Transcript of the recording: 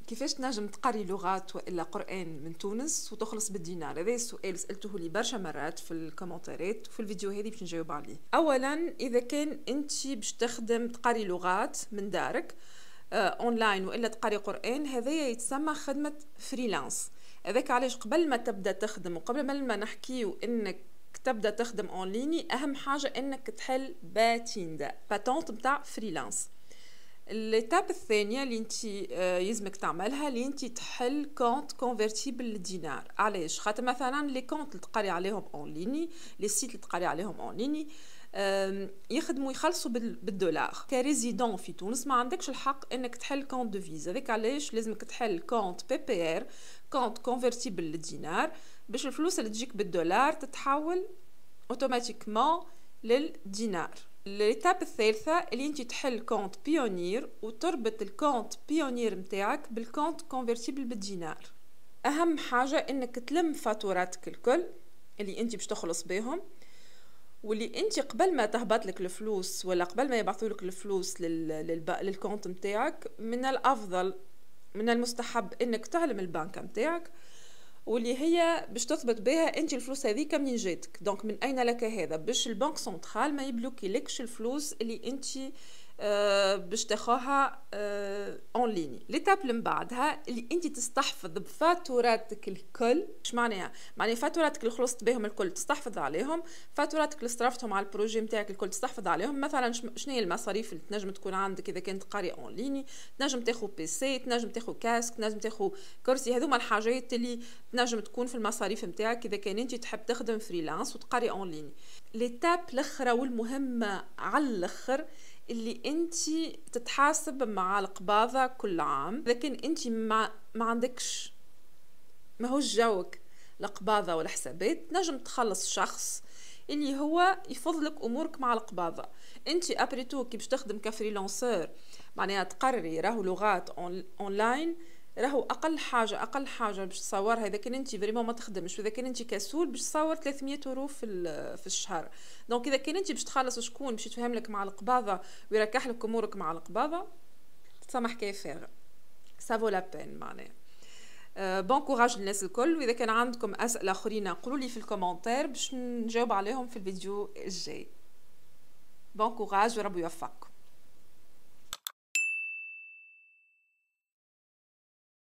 كيفاش تنجم تقري لغات والا قرآن من تونس وتخلص بالدينار؟ هذا السؤال سألته لي برشا مرات في الكومنتات، وفي الفيديو هذه باش نجاوب عليه. اولا اذا كان انت باش تخدم تقري لغات من دارك اونلاين والا تقري قرآن، هذا يتسمى خدمة فريلانس. هذاك علاش قبل ما تبدا تخدم وقبل ما نحكيو انك تبدا تخدم اون ليني، اهم حاجه انك تحل باتونت نتاع فريلانس. الإتاب الثانية اللي انت يلزمك تعملها، اللي انت تحل كونت كونفرتيبل للدينار. علاش؟ خاطر مثلا لي كونت اللي تقري عليهم اون ليني، لي سيت اللي تقري عليهم اون ليني يخدموا يخلصوا بالدولار. كريزيدون في تونس ما عندكش الحق انك تحل كونت دو فيزا، هذاك علاش لازمك تحل كونت بي بي ار، كونت كونفرتيبل للدينار، باش الفلوس اللي تجيك بالدولار تتحول اوتوماتيكمون للدينار. الإتاب الثالثة اللي انت تحل كونت بيونير وتربط الكونت بيونير متاعك بالكونت كونفرتيبل بالدينار. اهم حاجة انك تلم فاتوراتك الكل اللي انت باش تخلص بهم، واللي انت قبل ما تهبط لك الفلوس ولا قبل ما يبعثوا لك الفلوس للكونت متاعك، من الافضل من المستحب انك تعلم البنك متاعك واللي هي باش تثبت بها انت الفلوس هذيك منين جاتك. دونك من اين لك هذا، باش البنك سنترال ما يبلوكي لكش الفلوس اللي انت باش تاخوها اون ليني. ليتاب اللي من بعدها اللي انت تستحفظ بفاتوراتك الكل. اش معناها؟ معناها فاتوراتك اللي خلصت بهم الكل تستحفظ عليهم، فاتوراتك اللي صرفتهم على البروجي نتاعك الكل تستحفظ عليهم. مثلا شنو هي المصاريف اللي تنجم تكون عندك اذا كنت قاري اون ليني؟ تنجم تاخذ بي سي، تنجم تاخذ كاسك، تنجم تاخذ كرسي. هذوما الحاجات اللي تنجم تكون في المصاريف نتاعك اذا كان انت تحب تخدم فريلانس وتقاري اون ليني. ليتاب الاخرى والمهمه على الاخر اللي انت تتحاسب مع القباضة كل عام. لكن انت ما عندكش، ما هوش جوك القباضة والحسابات، نجم تخلص شخص اللي هو يفضلك امورك مع القباضة. انت ابريتو كي باش تخدم كفريلانسور معناها تقرري راهو لغات اونلاين، راهو اقل حاجه باش تصورها اذا كان انت فريمون ما تخدمش، واذا كان انت كسول باش تصور 300 اورو في الشهر. دونك اذا كان انت باش تخلص شكون باش يتفهم لك مع القباضه ويركح لك امورك مع القباضه، تسمح كيف فارغ سافو لا بين معناها. بون كوراج للناس الكل، واذا كان عندكم اسئله اخرين قولوا لي في الكومنتير باش نجاوب عليهم في الفيديو الجاي. بون كوراج وربي يوفقكم.